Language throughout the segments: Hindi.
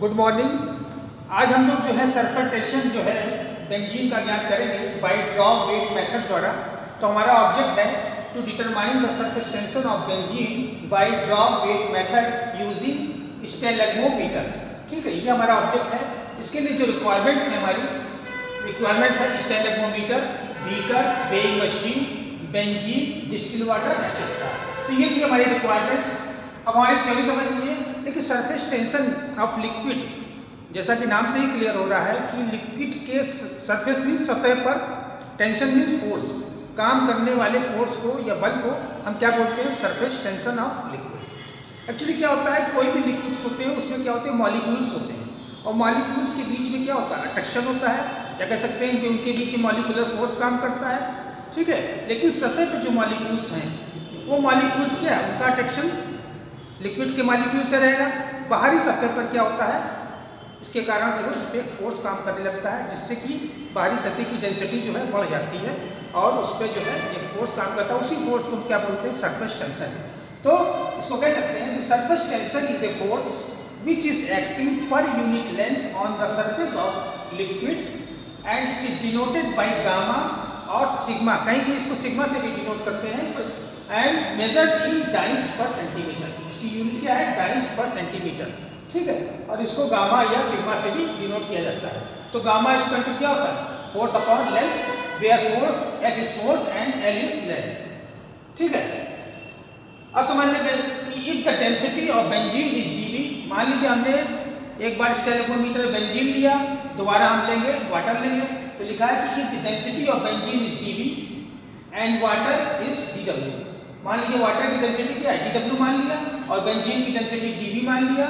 Good morning. आज हम लोग जो है सल्फर टेंशन जो है बेंजीन का ज्ञात करेंगे बाय ड्रॉप वेट मेथड द्वारा। तो हमारा ऑब्जेक्ट है to determine the surface tension of benzene by drop weight method using stalagmometer. ठीक है, ये हमारा ऑब्जेक्ट है। इसके लिए जो रिक्वायरमेंट्स है रिक्वायरमेंट्स है stalagmometer, beaker, weighing machine, benzene, distil water etcetera. तो ये थी हमारी रिक्वायरमेंट्स। अब हमारी थ्योरी समझ लीजिए। देखिए सरफेस टेंशन ऑफ लिक्विड, जैसा कि नाम से ही क्लियर हो रहा है कि लिक्विड के सरफेस मीन्स सतह पर, टेंशन मीन्स फोर्स, काम करने वाले फोर्स को या बल को हम क्या बोलते हैं? Surface tension of liquid. Actually क्या होता है, कोई भी लिक्विड्स होते हैं उसमें क्या होते हैं? मॉलिक्यूल्स होते हैं, और मॉलिक्यूल्स के बीच में क्या होता है? अट्रैक्शन होता है, या कह सकते हैं कि उनके बीच में मॉलिक्यूलर फोर्स काम करता है। ठीक है, लेकिन सतह पर जो मॉलिक्यूल्स हैं वो मॉलिक्यूल्स क्या है? उनका अट्रैक्शन लिक्विड के मॉलिक्यूल से रहेगा। बाहरी सतह पर क्या होता है? इसके कारण जो है उस पर एक फोर्स काम करने लगता है, जिससे कि बाहरी सतह की डेंसिटी जो है बढ़ जाती है और उस पर जो है एक फोर्स काम करता है। उसी फोर्स को हम क्या बोलते हैं? Surface tension. तो इसको कह सकते हैं कि surface tension is a force which is acting per unit length on the surface of liquid and it is denoted by gamma और सिग्मा। कहीं भी इसको सिग्मा से भी डिनोट करते हैं, and measured in dice per centimetre. इसकी यूनिट क्या है? Dice per centimetre. ठीक है, और इसको गामा या सिग्मा से भी डिनोट किया जाता है। तो गामा इसका तो क्या होता है? Force upon length, where force F is force and L is length. ठीक है, अब समझ लें कि if the density of benzene is DB. मान लीजिए हमने एक बार स्टेलेग्मोमीटर बेंजीन लिया, दोबारा हम लेंगे वाटर लेंगे। तो लिखा है कि if the density of benzene is DB and water is DW. मान लीजिए वाटर की डेंसिटी क्या है? डीडब्ल्यू मान लिया, और बेंजीन की डेंसिटी डीबी मान लिया।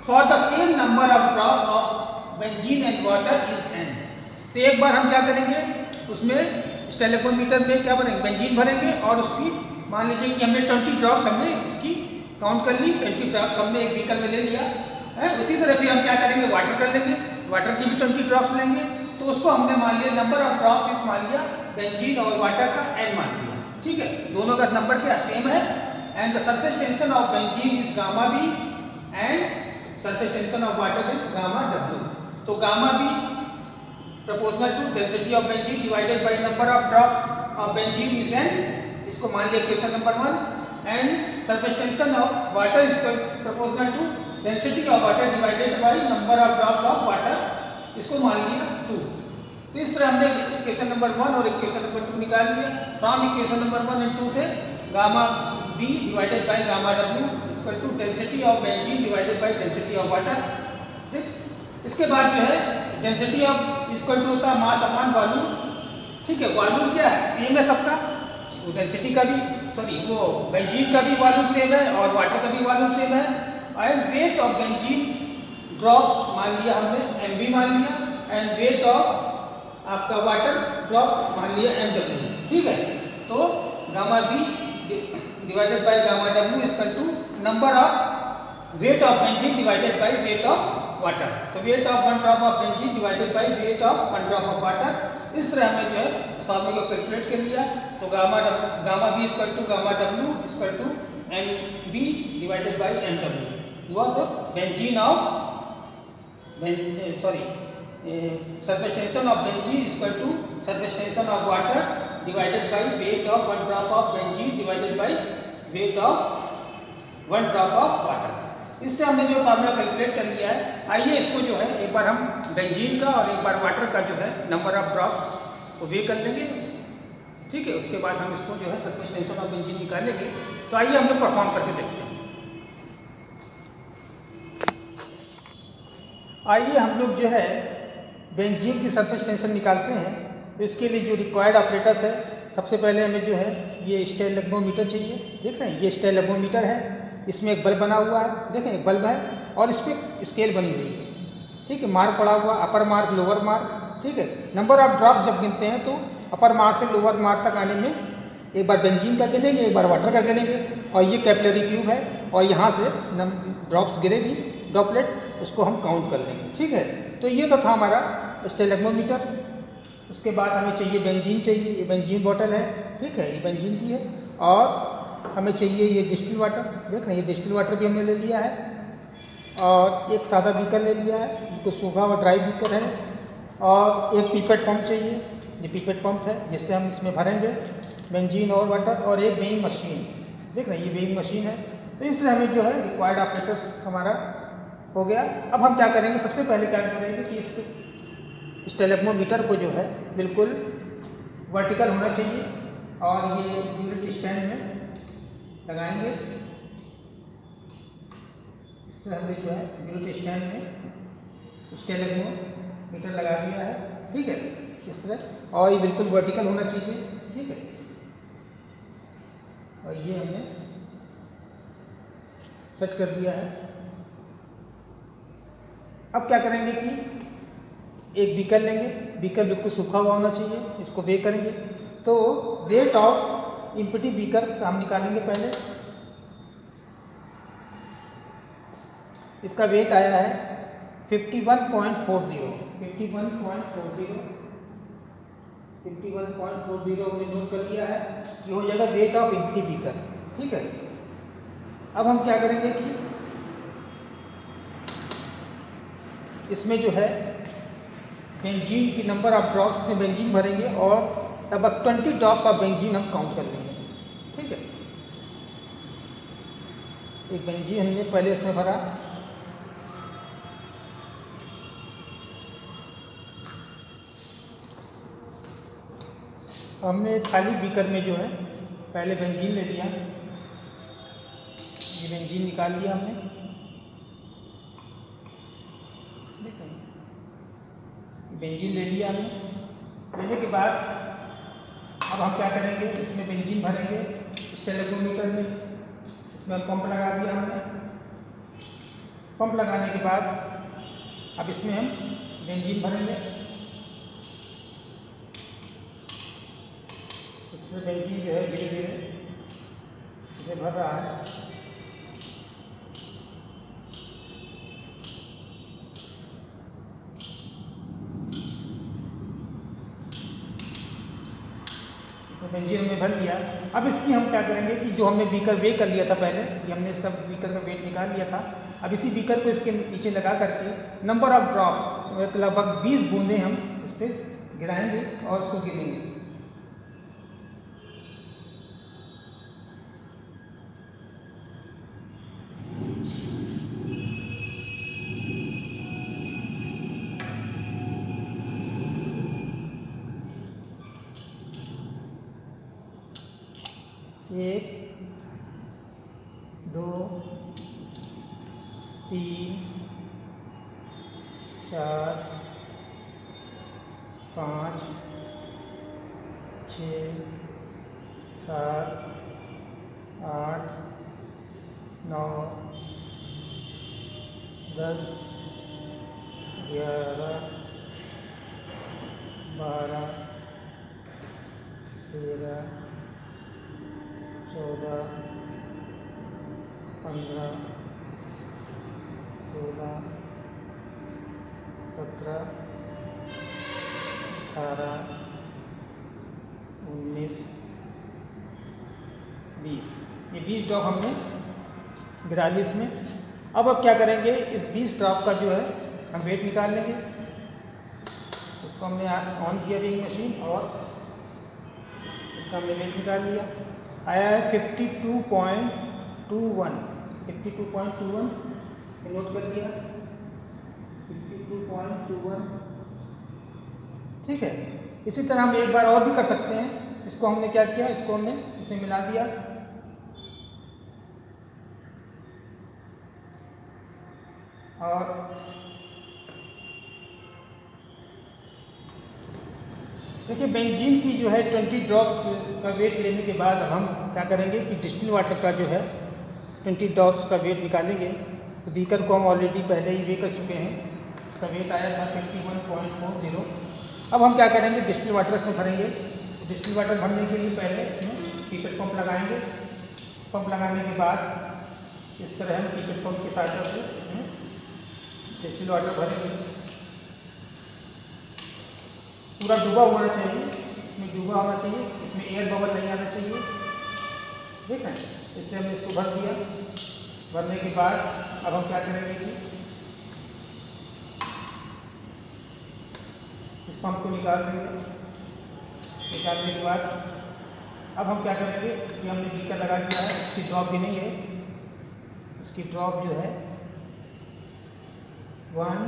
For the same number of drops of benzene and water is an. तो एक बार हम क्या करेंगे, उसमें स्टेलेग्मोमीटर में क्या भरेंगे? बेंजीन भरेंगे, और उसकी मान लीजिए कि हमने 20 ड्रॉप्स हमने उसकी काउंट कर ली, 20 ड्रॉप्स हमने एक बीकर में ले लिया है। उसी तरह फिर हम क्या करेंगे? वाटर कर लेंगे, वाटर की भी 20 ड्रॉप्स लेंगे। तो उसको हमने मान लिया नंबर ऑफ ड्रॉप्स इस मान लिया बेंजीन और वाटर का n मान लिया। ठीक है, दोनों का नंबर क्या सेम है। And the surface tension of benzene is gamma B and surface tension of water is gamma W. तो gamma B proportional to density of benzene divided by number of drops of benzene is n। इसको मान लिया equation number 1। And surface tension of water is proportional to density of water divided by number of drops of water, इसको मान लिया 2। तो इस तरह हमने इक्वेशन नंबर 1 और इक्वेशन नंबर 2 निकाल लिया। फ्रॉम इक्वेशन नंबर 1 एंड 2 से gamma B divided by gamma W equal to density of benzene divided by density of water. ठीक, इसके बाद जो है डेंसिटी ऑफ इक्वल टू होता है मास अपॉन वॉल्यूम। ठीक है, वॉल्यूम क्या है? सेम है सबका, वो डेंसिटी का भी वो बेंजीन का भी वॉल्यूम सेम है और वाटर का भी वॉल्यूम सेम है। And weight of benzene drop मान लिया हमने एम बी मान लिया, एंड वेट ऑफ आपका वाटर ड्रॉप मान लिया एम डब्ल्यू। ठीक है, तो gamma B divided by gamma W equal to number of weight of benzene divided by weight of water. तो weight of 1 drop of benzene divided by weight of 1 drop of water. इस तरह हमने जो है फॉर्मूले को कैलकुलेट कर लिया। तो gamma B equal to gamma W equal to M B divided by M W हुआ। तो benzene of surface tension of benzene is equal to surface tension of water divided by weight of 1 drop of benzene divided by weight of 1 drop of water। इससे हमने जो फार्मूला कैलकुलेट कर लिया है। आइए इसको जो है एक बार हम बेंजीन का और एक बार वाटर का जो है नंबर ऑफ ड्रॉप्स को वे कर लेंगे। ठीक है, उसके बाद हम इसको जो है सरफेस टेंशन ऑफ बेंजीन निकालेंगे। तो आइए हम लोग परफॉर्म करके देखते हैं। आइए हम लोग जो है बेंजीन की सरफेस टेंशन निकालते हैं। तो इसके लिए जो रिक्वायर्ड ऑपरेटर्स है, सबसे पहले हमें जो है ये स्टेलेग्मोमीटर चाहिए। देख रहे हैं, ये स्टेलेग्मोमीटर है, इसमें एक बल्ब बना हुआ है। देखें, एक बल्ब है और इस पर स्केल बनी हुई है। ठीक है, मार्क पड़ा हुआ, अपर मार्क, लोअर मार्क। ठीक है, नंबर ऑफ ड्रॉप्स जब गिनते हैं तो अपर मार्क से लोअर मार्क तक आने में एक बार बेंजीन का गिनेंगे, एक बार वाटर का गिनेंगे, और ये कैपिलरी ट्यूब है और यहाँ से ड्रॉप्स गिरेगी, ड्रॉपलेट, उसको हम काउंट कर लेंगे। ठीक है, तो ये तो था हमारा स्टेलेग्मोमीटर। उसके बाद हमें चाहिए बेंजीन चाहिए, ये बेंजीन बॉटल है। ठीक है, ये बेंजीन की है। और हमें चाहिए ये डिस्टिल वाटर। देख रहे हैं, ये डिस्टिल वाटर भी हमने ले लिया है। और एक सादा बीकर ले लिया है, जिसको सूखा और ड्राई बीकर है, और एक पीपेट पंप चाहिए, ये पीपेट पंप है जिससे हम इसमें भरेंगे बेंजीन और वाटर, और एक वेइंग मशीन, देख रहे हैं ये वेइंग मशीन है। तो इस तरह हमें जो है रिक्वायर्ड ऑपरेटर्स हमारा हो गया। अब हम क्या करेंगे, सबसे पहले क्या करेंगे कि इस स्टेलेग्मोमीटर को जो है बिल्कुल वर्टिकल होना चाहिए, और ये यूनिट स्टैंड में लगाएंगे। इस तरह हमने जो है यूनिट स्टैंड में स्टेलेग्मोमीटर लगा दिया है, ठीक है, इस तरह, और ये बिल्कुल वर्टिकल होना चाहिए, ठीक है। और ये हमने सेट कर दिया है। अब क्या करेंगे कि एक बीकर लेंगे, बीकर बिल्कुल सूखा हुआ होना चाहिए, इसको वे करेंगे। तो वेट ऑफ इम्पटी बीकर का हम निकालेंगे पहले। इसका वेट आया है 51.40 हमने नोट कर लिया है। ये हो जाएगा वेट ऑफ इम्पटी बीकर, ठीक है। अब हम क्या करेंगे कि इसमें जो है बेंजीन की नंबर ऑफ ड्रॉप्स में बेंजीन भरेंगे, और लगभग 20 ड्रॉप्स ऑफ बेंजीन हम काउंट कर लेंगे, ठीक है। एक बेंजीन हमने पहले इसमें भरा, हमने खाली बीकर में जो है पहले बेंजीन ले लिया, ये बेंजीन निकाल लिया हमने, बेंजीन ले लिया हमने। लेने के बाद अब हम क्या करेंगे, इसमें बेंजीन भरेंगे स्टेलेग्मोमीटर में, इसमें हम पंप लगा दिया हमने। पंप लगाने के बाद अब इसमें हम बेंजीन भरेंगे, इसमें बेंजीन जो है धीरे धीरे इसे भर रहा है। बेंजीन हमने भर लिया। अब इसकी हम क्या करेंगे कि जो हमने बीकर वे कर लिया था पहले, ये हमने इसका बीकर का वेट निकाल लिया था। अब इसी बीकर को इसके नीचे लगा करके नंबर ऑफ ड्रॉप्स लगभग 20 बूंदें हम इस पर गिराएंगे और उसको गिरेंगे। एक, दो, तीन, चार, पाँच, 6, 7, 8, 9, 10, 11, 12, 13, 14, 15, 16, 17, 18, 19, 20, ये 20 ड्रॉप हमने गिरा ली इसमें। अब क्या करेंगे, इस 20 ड्रॉप का जो है हम वेट निकाल लेंगे। इसको हमने ऑन किया वेइंग मशीन, और इसका हमने वेट निकाल लिया, आया है 52.21 नोट कर दिया, 52.21, ठीक है। इसी तरह हम एक बार और भी कर सकते हैं। इसको हमने क्या किया, इसको हमने इसमें मिला दिया, और देखिए बेंजीन की जो है 20 ड्रॉप्स का वेट लेने के बाद हम क्या करेंगे कि डिस्टिल वाटर का जो है 20 ड्रॉप्स का वेट निकालेंगे। तो बीकर को हम ऑलरेडी पहले ही वे कर चुके हैं, इसका वेट आया था 51.40। अब हम क्या करेंगे, डिस्टिल वाटर इसमें भरेंगे। तो डिस्टिल वाटर भरने के लिए पहले इसमें पीपेट पंप लगाएंगे। पंप लगाने के बाद इस तरह हम पीपेट पंप की सहायता से इसमें डिस्टिल वाटर भरेंगे। पूरा डूबा होना चाहिए, इसमें डूबा होना चाहिए, इसमें एयर बबल नहीं आना चाहिए, ठीक है। इससे हमने इसको भर दिया। भरने के बाद अब हम क्या करेंगे कि इसको हमको निकाल देंगे। निकालने के बाद अब हम क्या करेंगे कि हमने बीकर लगा दिया है, इसकी ड्रॉप गिनेंगे। इसकी ड्रॉप जो है 1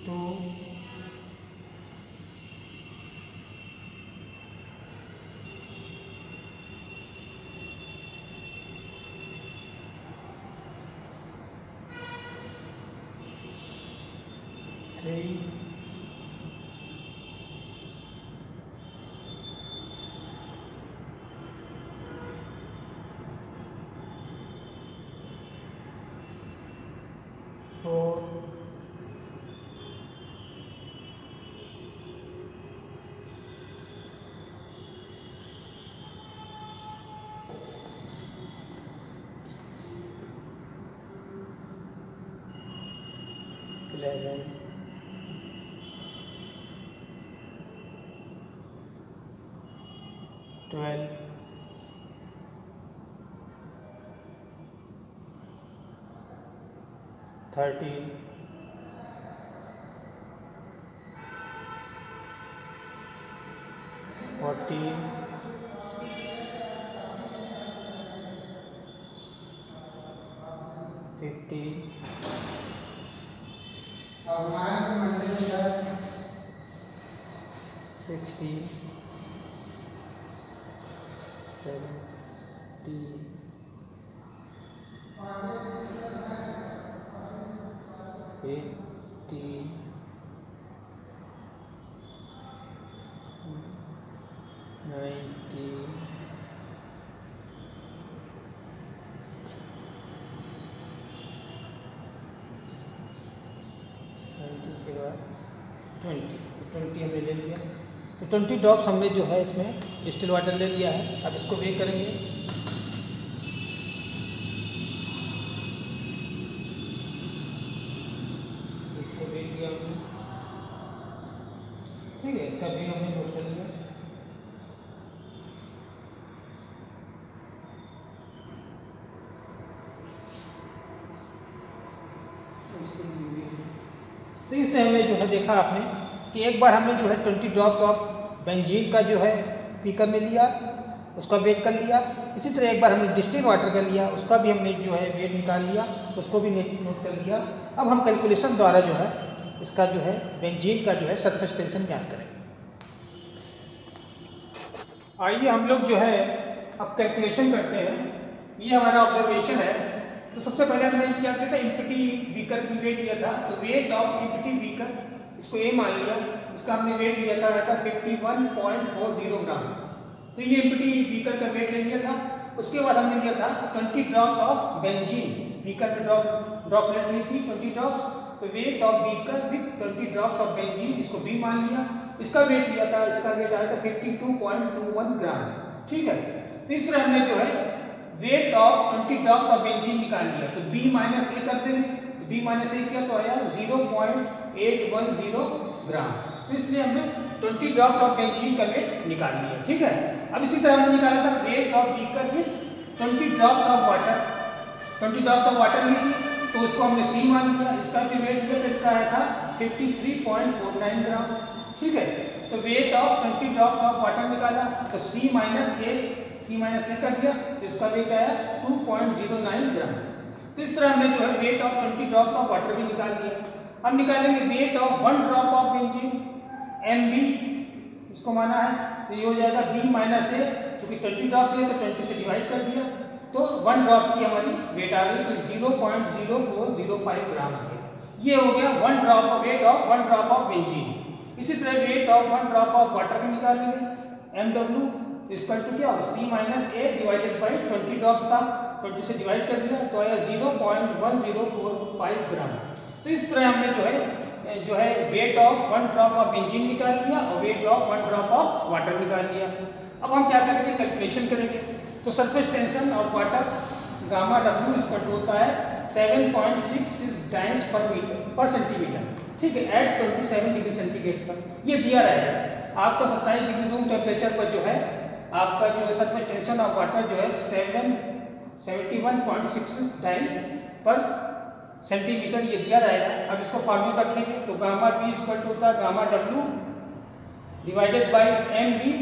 2 3 4 11 12 13 14 15 16 17 18 19 20 के बाद 20 हमने ले लिया। तो 20 ड्रॉप्स हमने जो है इसमें डिस्टिल वाटर ले लिया है। अब इसको वेट करेंगे। इसको वेट किया हमने, ठीक है। इसका भी हमने नोट कर लिया। तो इससे हमने जो है देखा आपने कि एक बार हमने जो है 20 ड्रॉप्स ऑफ बेंजीन का जो है बीकर में लिया, उसका वेट कर लिया। इसी तरह एक बार हमने डिस्टिल वाटर का लिया, उसका भी हमने जो है वेट निकाल लिया, उसको भी नोट कर लिया। अब हम कैलकुलेशन द्वारा जो है इसका जो है बेंजीन का जो है सरफेस टेंशन ज्ञात करेंगे। आइए हम लोग जो है अब कैलकुलेशन करते हैं। ये हमारा ऑब्जर्वेशन है। तो सबसे पहले हमने क्या किया था, एम्प्टी बीकर की वेट लिया था। तो वेट ऑफ एम्प्टी बीकर, इसको ए मान लिया, इसका हमने वेट लिया था 51.40 ग्राम। तो ये एम्प्टी बीकर का वेट ले लिया था। उसके बाद हमने लिया था 20 ड्रॉप्स ऑफ बेंजीन, बीकर में ड्रॉपलेट ली थी 20 ड्रॉप्स। तो weight of beaker with 20 drops of benzene, इसको बी मान लिया। इसका वेट लिया था, इसका वेट आया था 52.21 ग्राम, ठीक है। तो इस तरह हमने जो है weight of 20 drops of benzene निकाल लिया। तो बी माइनस ए कर देंगे। तो बी माइनस ए किया तो आया 0.810 ग्राम। तो इसलिए हमने 20 ड्रॉप्स ऑफ बेंजीन का वेट निकाल लिया, ठीक है। अब इसी तरह हमने निकाला था weight of beaker with 20 drops of water. 20 drops of water ली थी, तो उसको हमने सी मान लिया। इसका जो वेट लिया था, इसका आया था 53.49 ग्राम, ठीक है। तो weight of 20 drops of water निकाला, तो सी माइनस ए कर दिया, तो इसका वेट आया 2.09 ग्राम। तो इस तरह हमने जो है weight of 20 drops of water भी निकाल लिया। हम निकालेंगे weight of 1 drop of benzene, M B इसको माना है। तो ये हो जाएगा बी माइनस ए, चूंकि 20 ड्रॉप्स लिए तो 20 से डिवाइड कर दिया, तो 1 ड्रॉप की हमारी वेट आ गई, तो 0.0405 ग्राम है। ये हो गया 1 drop of weight of 1 drop of benzene. इसी तरह weight of 1 drop of water भी निकालेंगे। एम डब्ल्यू इक्वल टू क्या होगा, C minus A divided by 20 drops था, 20 से डिवाइड कर दिया तो आया 0.1045 ग्राम। तो इस तरह हमने जो है weight of 1 drop of benzene निकाल लिया और weight of 1 drop of water निकाल लिया। अब हम क्या करेंगे, कैलकुलेशन करेंगे। तो surface tension of water gamma W equal to होता है 7.66 टाइम्स पर सेंटीमीटर। ठीक है, एट 27 डिग्री सेंटीग्रेड पर ये दिया रहेगा। आपका 27 डिग्री रूम टेम्परेचर पर जो है आपका जो है सरफेस टेंशन ऑफ वाटर जो है 71.6 डाई पर सेंटीमीटर ये दिया रहेगा। अब इसको फॉर्मूला रखेंगे तो गामा बी इक्वल टू होता है gamma W divided by M B,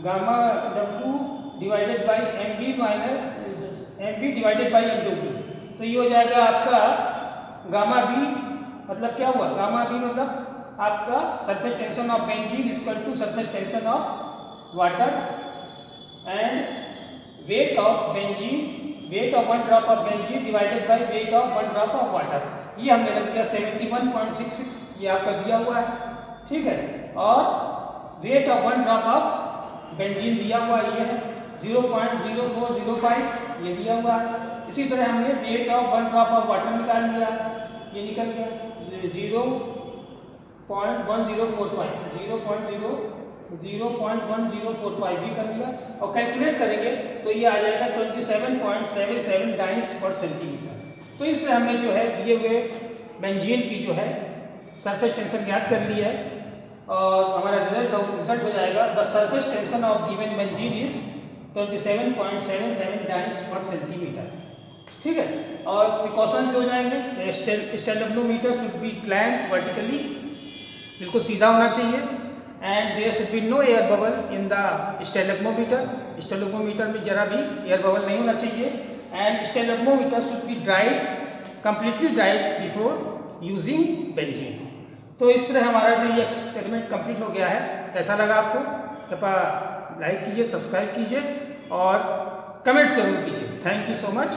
gamma W divided by M B minus M B divided by M W. तो ये हो जाएगा आपका गामा बी मतलब क्या हुआ, गामा बी मतलब आपका surface tension of benzene equal to surface tension of water and weight of benzene, weight of one drop of benzene divided by weight of one drop of water. ये हमने रख दिया 71.66, ये आपका दिया हुआ है, ठीक है। और weight of one drop of benzene दिया हुआ ये है 0.0405, ये दिया हुआ है। इसी तरह हमने wait of one drop of water निकाल लिया, ये निकल गया 0.1045 भी कर लिया और कैलकुलेट करेंगे तो ये आ जाएगा 27.77 डाइस पर सेंटीमीटर। तो इस तरह हमने जो है दिए हुए बेंजीन की जो है सरफेस टेंशन ज्ञात कर ली है और हमारा रिजल्ट हो जाएगा the surface tension of given benzene is 27.77 dynes per centimetre, ठीक है। और प्रिकॉशन जो हो जाएंगे, stalagmometer should be clamped vertically, बिल्कुल सीधा होना चाहिए, and there should be no air bubble in the stalagmometer, stalagmometer में जरा भी एयर बबल नहीं होना चाहिए, and stalagmometer should be dried, completely dried before using benzene. तो इस तरह हमारा जो ये एक्सपेरिमेंट कंप्लीट हो गया है। कैसा लगा आपको? कृपया लाइक कीजिए, सब्सक्राइब कीजिए और कमेंट्स जरूर कीजिए। Thank you so much.